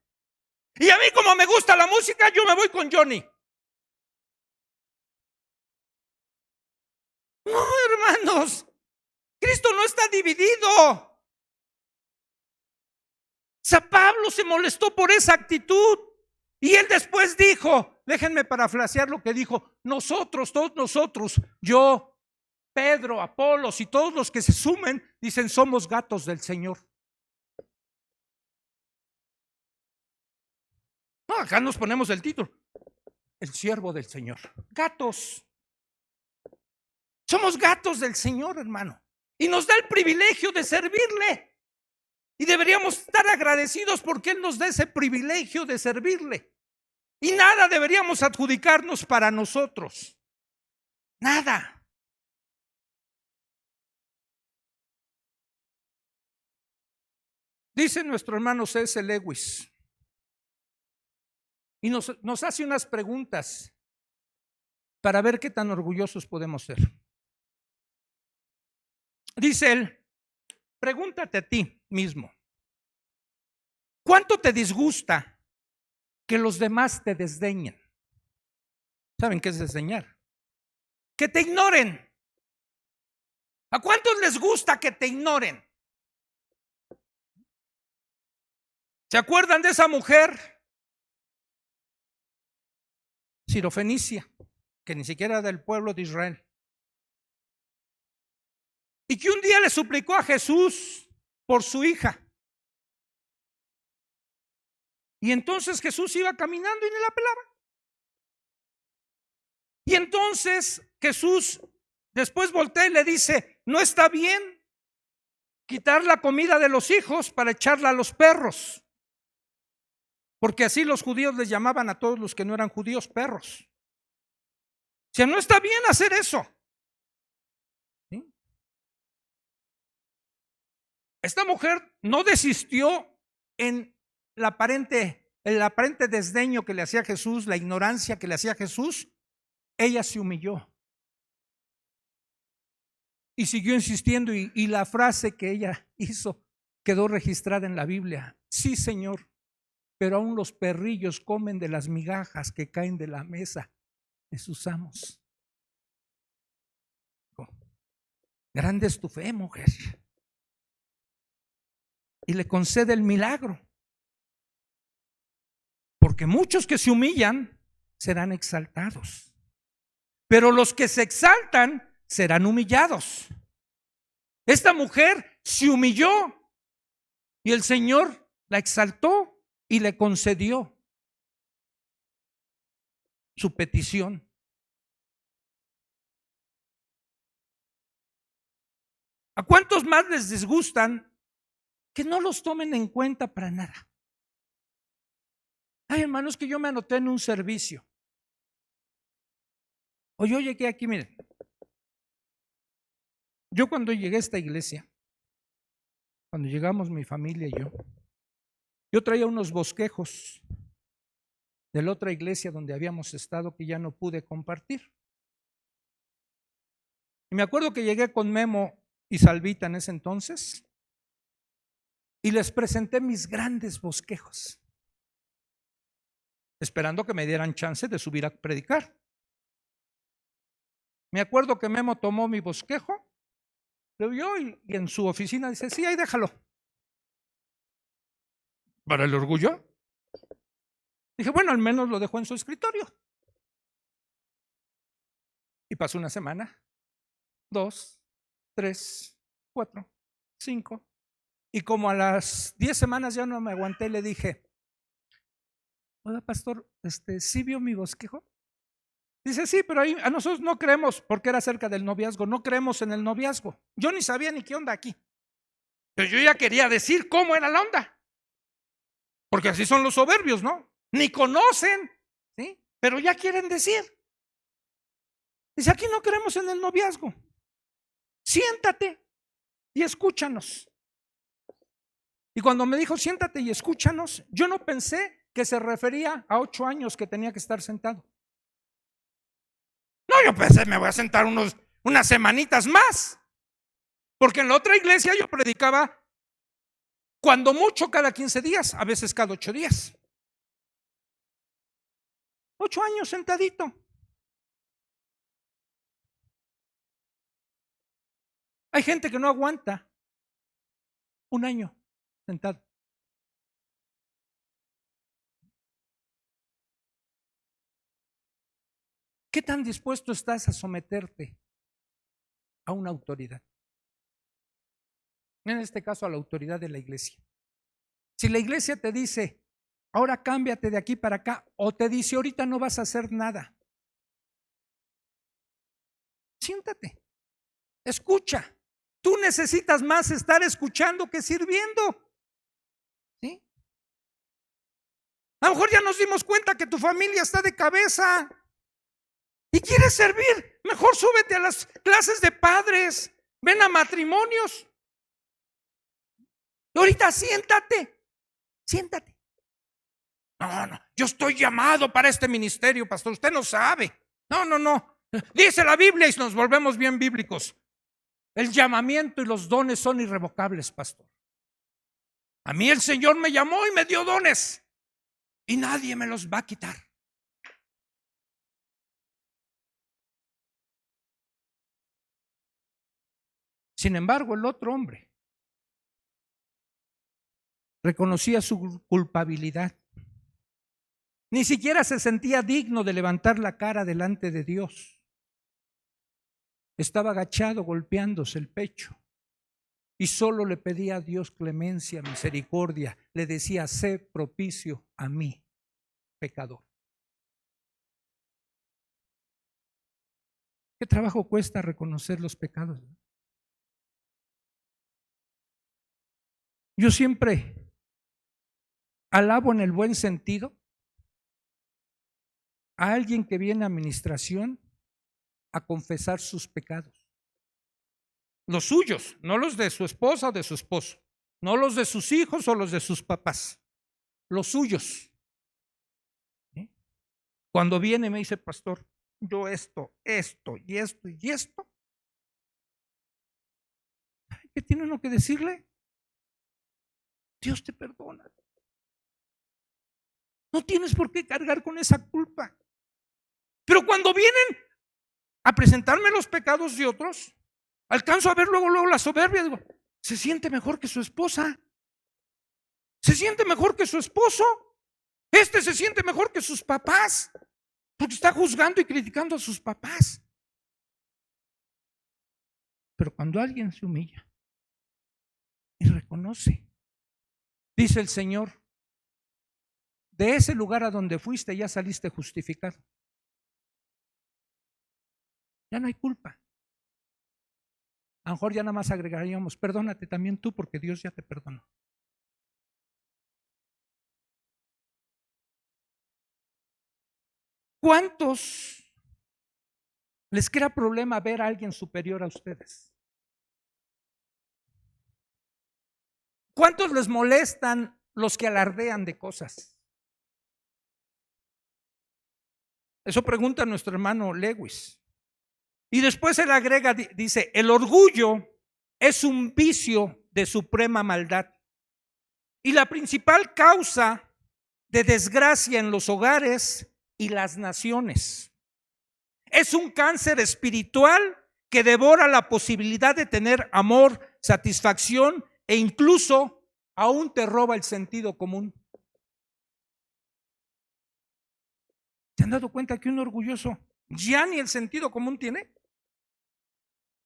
Y a mí, como me gusta la música, yo me voy con Johnny. No, hermanos, Cristo no está dividido. San Pablo se molestó por esa actitud. Y él después dijo, déjenme parafrasear lo que dijo, nosotros, todos nosotros, yo, Pedro, Apolos y todos los que se sumen, dicen, somos gatos del Señor. No, acá nos ponemos el título, el siervo del Señor. Gatos. Somos gatos del Señor, hermano. Y nos da el privilegio de servirle. Y deberíamos estar agradecidos porque Él nos da ese privilegio de servirle. Y nada deberíamos adjudicarnos para nosotros. Nada. Dice nuestro hermano C.S. Lewis. Y nos hace unas preguntas para ver qué tan orgullosos podemos ser. Dice él, pregúntate a ti mismo, ¿cuánto te disgusta que los demás te desdeñen? ¿Saben qué es desdeñar? Que te ignoren. ¿A cuántos les gusta que te ignoren? ¿Se acuerdan de esa mujer sirofenicia, que ni siquiera era del pueblo de Israel? Y que un día le suplicó a Jesús por su hija. Y entonces Jesús iba caminando y ni la pelaba. Y entonces Jesús después voltea y le dice, no está bien quitar la comida de los hijos para echarla a los perros. Porque así los judíos les llamaban a todos los que no eran judíos perros. O sea, no está bien hacer eso. ¿Sí? Esta mujer no desistió en el aparente desdeño que le hacía Jesús, la ignorancia que le hacía Jesús. Ella se humilló y siguió insistiendo, y la frase que ella hizo quedó registrada en la Biblia. Sí, Señor, pero aún los perrillos comen de las migajas que caen de la mesa de sus amos. Grande es tu fe, mujer. Y le concede el milagro. Porque muchos que se humillan serán exaltados, pero los que se exaltan serán humillados. Esta mujer se humilló y el Señor la exaltó y le concedió su petición. ¿A cuántos más les disgustan que no los tomen en cuenta para nada? Ay, hermanos, que yo me anoté en un servicio. O yo llegué aquí, miren. Yo cuando llegué a esta iglesia, cuando llegamos mi familia y yo traía unos bosquejos de la otra iglesia donde habíamos estado que ya no pude compartir. Y me acuerdo que llegué con Memo y Salvita en ese entonces y les presenté mis grandes bosquejos, esperando que me dieran chance de subir a predicar. Me acuerdo que Memo tomó mi bosquejo, lo vio y en su oficina dice, sí, ahí déjalo. ¿Para el orgullo? Dije, bueno, al menos lo dejó en su escritorio. Y pasó una semana, 2, 3, 4, 5. Y como a las 10 semanas ya no me aguanté, le dije, oiga, pastor, ¿sí vio mi bosquejo? Dice, sí, pero ahí a nosotros no creemos, porque era acerca del noviazgo, no creemos en el noviazgo. Yo ni sabía ni qué onda aquí. Pero yo ya quería decir cómo era la onda. Porque así son los soberbios, ¿no? Ni conocen, ¿sí? Pero ya quieren decir. Dice, aquí no creemos en el noviazgo. Siéntate y escúchanos. Y cuando me dijo, siéntate y escúchanos, yo no pensé que se refería a 8 años que tenía que estar sentado. No, yo pensé, me voy a sentar unas semanitas más. Porque en la otra iglesia yo predicaba cuando mucho cada 15 días, a veces cada 8 días. 8 años sentadito. Hay gente que no aguanta 1 año sentado. ¿Qué tan dispuesto estás a someterte a una autoridad? En este caso, a la autoridad de la iglesia. Si la iglesia te dice, ahora cámbiate de aquí para acá, o te dice, ahorita no vas a hacer nada, siéntate, escucha. Tú necesitas más estar escuchando que sirviendo. ¿Sí? A lo mejor ya nos dimos cuenta que tu familia está de cabeza y quieres servir. Mejor súbete a las clases de padres, ven a matrimonios. Y ahorita siéntate. No, yo estoy llamado para este ministerio, pastor, usted no sabe. No. Dice la Biblia y nos volvemos bien bíblicos. El llamamiento y los dones son irrevocables, pastor. A mí el Señor me llamó y me dio dones y nadie me los va a quitar. Sin embargo, el otro hombre reconocía su culpabilidad. Ni siquiera se sentía digno de levantar la cara delante de Dios. Estaba agachado golpeándose el pecho y solo le pedía a Dios clemencia, misericordia. Le decía, sé propicio a mí, pecador. ¿Qué trabajo cuesta reconocer los pecados? Yo siempre alabo en el buen sentido a alguien que viene a administración a confesar sus pecados. Los suyos, no los de su esposa o de su esposo, no los de sus hijos o los de sus papás, los suyos. ¿Sí? Cuando viene me dice, pastor, yo esto y esto. ¿Qué tiene uno que decirle? Dios te perdona. No tienes por qué cargar con esa culpa. Pero cuando vienen a presentarme los pecados de otros, alcanzo a ver luego la soberbia. Digo, se siente mejor que su esposa. Se siente mejor que su esposo. Se siente mejor que sus papás. Porque está juzgando y criticando a sus papás. Pero cuando alguien se humilla y reconoce, dice el Señor, de ese lugar a donde fuiste ya saliste justificado. Ya no hay culpa. A lo mejor ya nada más agregaríamos, perdónate también tú porque Dios ya te perdonó. ¿Cuántos les crea problema ver a alguien superior a ustedes? ¿Cuántos les molestan los que alardean de cosas? Eso pregunta nuestro hermano Lewis. Y después él agrega, dice, el orgullo es un vicio de suprema maldad y la principal causa de desgracia en los hogares y las naciones. Es un cáncer espiritual que devora la posibilidad de tener amor, satisfacción e incluso aún te roba el sentido común. ¿Se han dado cuenta que un orgulloso ya ni el sentido común tiene?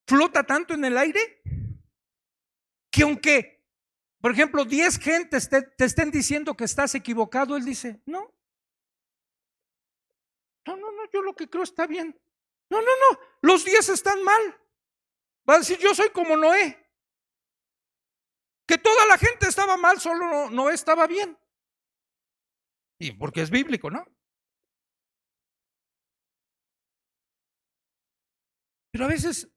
Flota tanto en el aire que aunque, por ejemplo, 10 gentes te estén diciendo que estás equivocado, él dice, no, yo lo que creo está bien. No, los 10 están mal. Va a decir, yo soy como Noé. Que toda la gente estaba mal, solo Noé estaba bien. Y porque es bíblico, ¿no? Pero a veces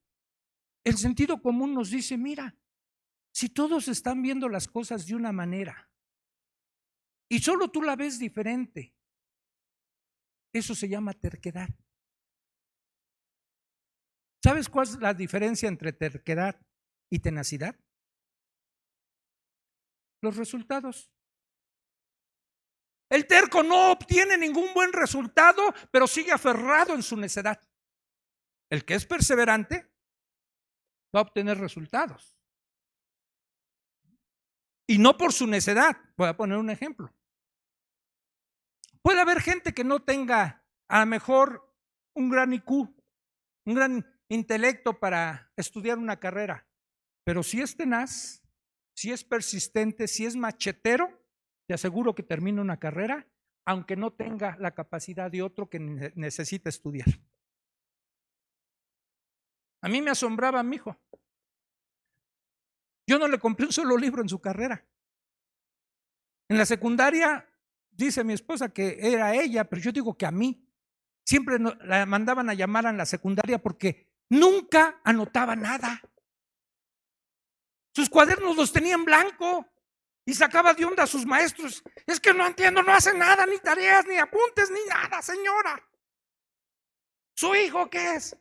el sentido común nos dice, mira, si todos están viendo las cosas de una manera y solo tú la ves diferente, eso se llama terquedad. ¿Sabes cuál es la diferencia entre terquedad y tenacidad? Los resultados. El terco no obtiene ningún buen resultado, pero sigue aferrado en su necedad. El que es perseverante va a obtener resultados. Y no por su necedad. Voy a poner un ejemplo. Puede haber gente que no tenga a lo mejor un gran IQ, un gran intelecto para estudiar una carrera, pero si es tenaz, si es persistente, si es machetero, te aseguro que termina una carrera, aunque no tenga la capacidad de otro que necesita estudiar. A mí me asombraba mi hijo. Yo no le compré un solo libro en su carrera. En la secundaria, dice mi esposa que era ella, pero yo digo que a mí. Siempre la mandaban a llamar en la secundaria porque nunca anotaba nada. Sus cuadernos los tenía en blanco y sacaba de onda a sus maestros. Es que no entiendo, no hace nada, ni tareas, ni apuntes, ni nada, señora. ¿Su hijo qué es?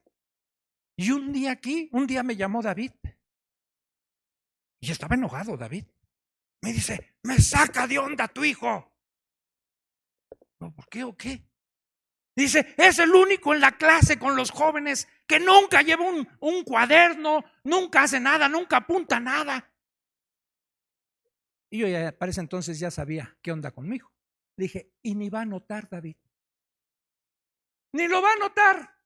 Y un día me llamó David. Y estaba enojado David. Me dice, me saca de onda tu hijo. No, ¿por qué o qué? Dice, es el único en la clase con los jóvenes que nunca lleva un cuaderno, nunca hace nada, nunca apunta nada. Y yo ya para ese entonces ya sabía qué onda conmigo. Le dije, y ni va a notar David. Ni lo va a notar.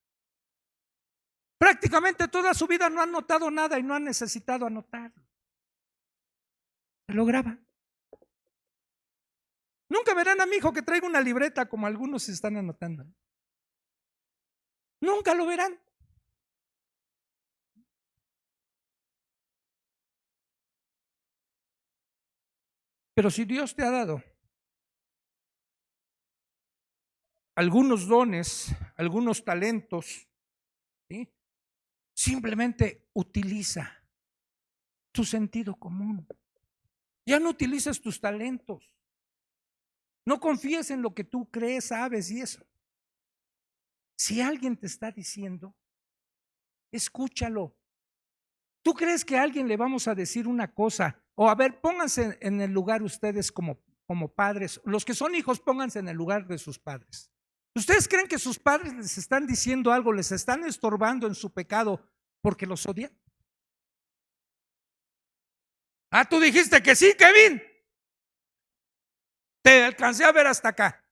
Prácticamente toda su vida no ha notado nada y no ha necesitado anotarlo. Se lo graba. Nunca verán a mi hijo que traiga una libreta como algunos se están anotando. Nunca lo verán. Pero si Dios te ha dado algunos dones, algunos talentos, ¿sí? Simplemente utiliza tu sentido común. Ya no utilices tus talentos. No confíes en lo que tú crees, sabes y eso. Si alguien te está diciendo, escúchalo. ¿Tú crees que a alguien le vamos a decir una cosa? O a ver, pónganse en el lugar ustedes como padres. Los que son hijos, pónganse en el lugar de sus padres. ¿Ustedes creen que sus padres les están diciendo algo, les están estorbando en su pecado porque los odian? Ah, tú dijiste que sí, Kevin. Te alcancé a ver hasta acá.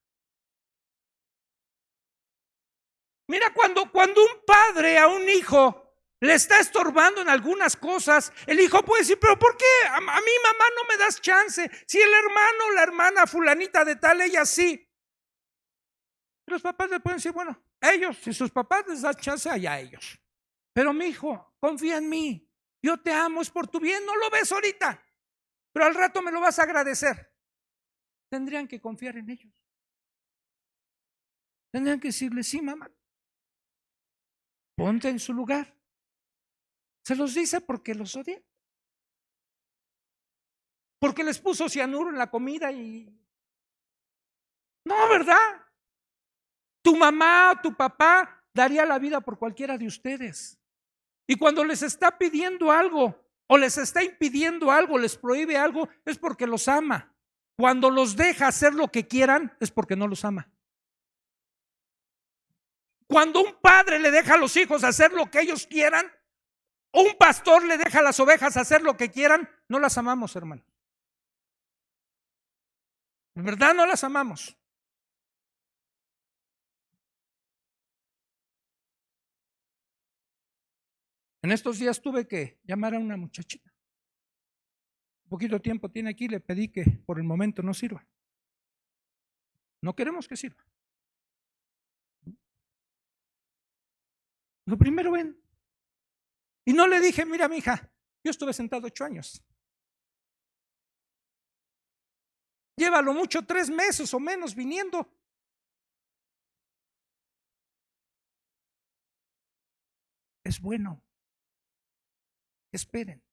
Mira, cuando un padre a un hijo le está estorbando en algunas cosas, el hijo puede decir, pero ¿por qué? A mí, mamá, no me das chance. Si el hermano o la hermana fulanita de tal, ella sí. Los papás le pueden decir, bueno, ellos, si sus papás les dan chance, allá ellos. Pero mi hijo, confía en mí. Yo te amo, es por tu bien. No lo ves ahorita, pero al rato me lo vas a agradecer. Tendrían que confiar en ellos. Tendrían que decirle, sí, mamá, ponte en su lugar. Se los dice porque los odia. Porque les puso cianuro en la comida y... No, ¿verdad? Tu mamá o tu papá daría la vida por cualquiera de ustedes. Y cuando les está pidiendo algo o les está impidiendo algo, les prohíbe algo, es porque los ama. Cuando los deja hacer lo que quieran, es porque no los ama. Cuando un padre le deja a los hijos hacer lo que ellos quieran, o un pastor le deja a las ovejas hacer lo que quieran, no las amamos, hermano. ¿En verdad no las amamos? En estos días tuve que llamar a una muchachita. Poquito tiempo tiene aquí, le pedí que por el momento no sirva. No queremos que sirva. Lo primero ven. Y no le dije, mira, mija, yo estuve sentado 8 años. Llévalo mucho 3 meses o menos viniendo. Es bueno. Esperen.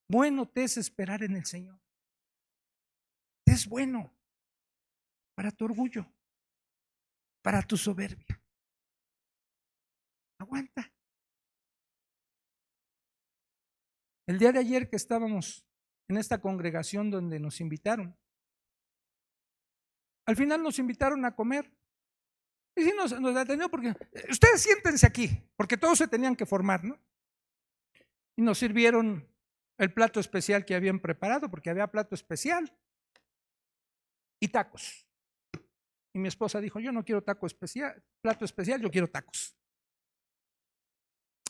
Bueno te es esperar en el Señor. Es bueno para tu orgullo, para tu soberbia. Aguanta. El día de ayer que estábamos en esta congregación donde nos invitaron, al final nos invitaron a comer. Y sí nos atendió porque ustedes siéntense aquí, porque todos se tenían que formar, ¿no? Y nos sirvieron el plato especial que habían preparado, porque había plato especial y tacos. Y mi esposa dijo, yo no quiero plato especial, yo quiero tacos.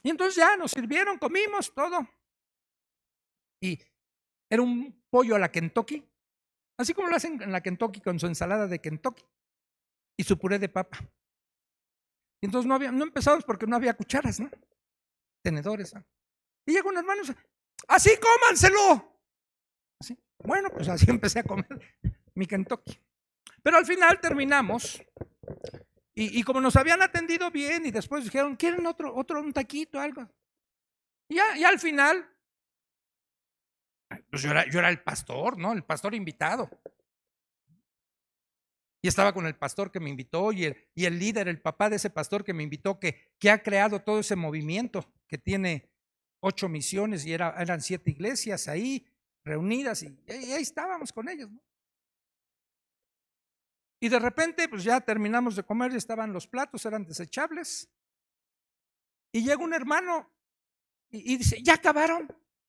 Y entonces ya nos sirvieron, comimos todo. Y era un pollo a la Kentucky, así como lo hacen en la Kentucky con su ensalada de Kentucky y su puré de papa. Y entonces no empezamos porque no había cucharas, ¿no? Tenedores, ¿no? Y llegó un hermano y dice, así cómanselo. Así. Bueno, pues así empecé a comer mi Kentucky. Pero al final terminamos y como nos habían atendido bien y después dijeron, ¿quieren un taquito, algo? Y al final, pues yo era el pastor, ¿no? El pastor invitado. Y estaba con el pastor que me invitó y el líder, el papá de ese pastor que me invitó, que ha creado todo ese movimiento, que tiene 8 misiones y eran 7 iglesias ahí reunidas y ahí estábamos con ellos, ¿no? Y de repente, pues ya terminamos de comer y estaban los platos, eran desechables. Y llega un hermano y dice, ¿ya acabaron?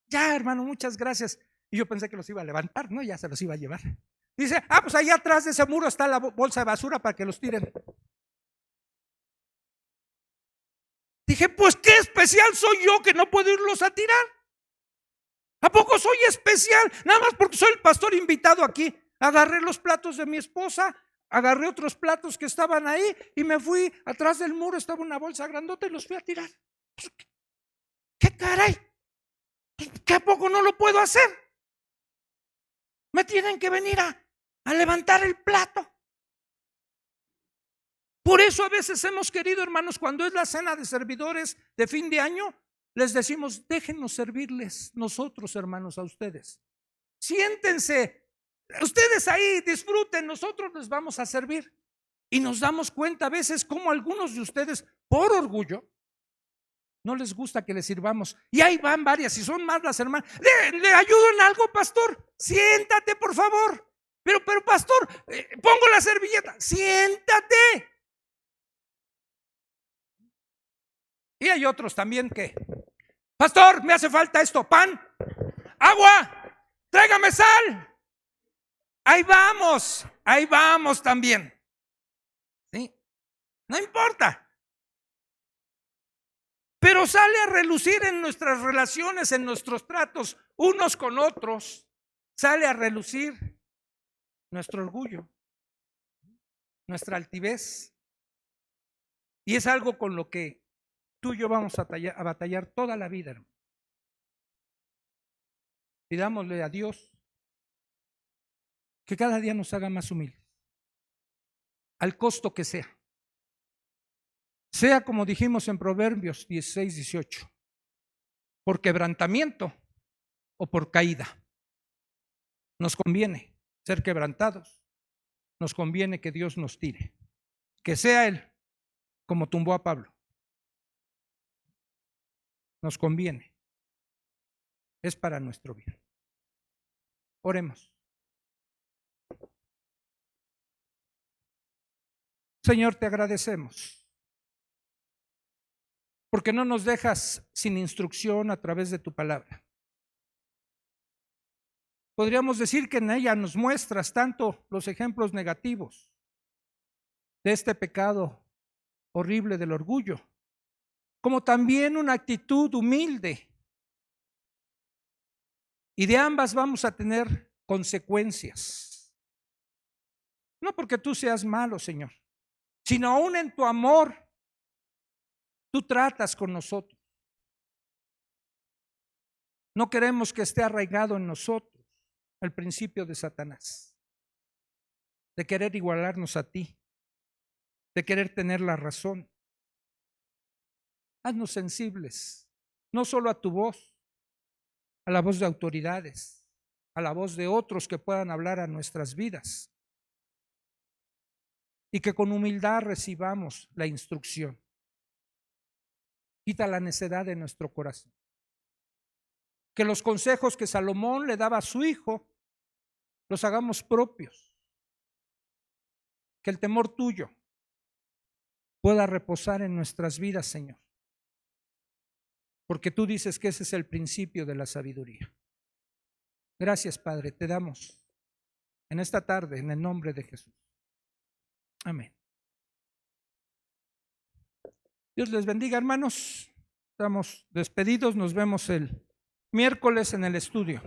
Ya, hermano, muchas gracias. Y yo pensé que los iba a levantar, ¿no? Ya se los iba a llevar. Dice, pues allá atrás de ese muro está la bolsa de basura para que los tiren. Dije, pues qué especial soy yo que no puedo irlos a tirar. ¿A poco soy especial? Nada más porque soy el pastor invitado aquí. Agarré los platos de mi esposa, agarré otros platos que estaban ahí y me fui atrás del muro, estaba una bolsa grandota y los fui a tirar. ¿Qué caray? ¿Qué a poco no lo puedo hacer? Me tienen que venir a levantar el plato. Por eso a veces hemos querido, hermanos, cuando es la cena de servidores de fin de año, les decimos, déjenos servirles nosotros, hermanos, a ustedes. Siéntense, ustedes ahí disfruten, nosotros les vamos a servir. Y nos damos cuenta a veces como algunos de ustedes, por orgullo, no les gusta que les sirvamos. Y ahí van varias, y son más las hermanas. ¿Le ayudo en algo, pastor? Siéntate, por favor. Pero pastor, pongo la servilleta. Siéntate. Y hay otros también que, pastor, me hace falta esto, pan, agua, tráigame sal. Ahí vamos también. ¿Sí? No importa. Pero sale a relucir en nuestras relaciones, en nuestros tratos unos con otros, sale a relucir nuestro orgullo, nuestra altivez. Y es algo con lo que tú y yo vamos a batallar toda la vida, hermano. Pidámosle a Dios que cada día nos haga más humildes, al costo que sea. Sea como dijimos en Proverbios 16-18, por quebrantamiento o por caída. Nos conviene ser quebrantados, nos conviene que Dios nos tire, que sea Él como tumbó a Pablo. Nos conviene, es para nuestro bien. Oremos. Señor, te agradecemos porque no nos dejas sin instrucción a través de tu palabra. Podríamos decir que en ella nos muestras tanto los ejemplos negativos de este pecado horrible del orgullo, como también una actitud humilde. Y de ambas vamos a tener consecuencias. No porque tú seas malo, Señor, sino aún en tu amor, tú tratas con nosotros. No queremos que esté arraigado en nosotros el principio de Satanás, de querer igualarnos a ti, de querer tener la razón. Haznos sensibles, no solo a tu voz, a la voz de autoridades, a la voz de otros que puedan hablar a nuestras vidas, y que con humildad recibamos la instrucción. Quita la necedad de nuestro corazón. Que los consejos que Salomón le daba a su hijo los hagamos propios. Que el temor tuyo pueda reposar en nuestras vidas, Señor. Porque tú dices que ese es el principio de la sabiduría. Gracias, Padre, te damos en esta tarde en el nombre de Jesús. Amén. Dios les bendiga, hermanos. Estamos despedidos, nos vemos el miércoles en el estudio.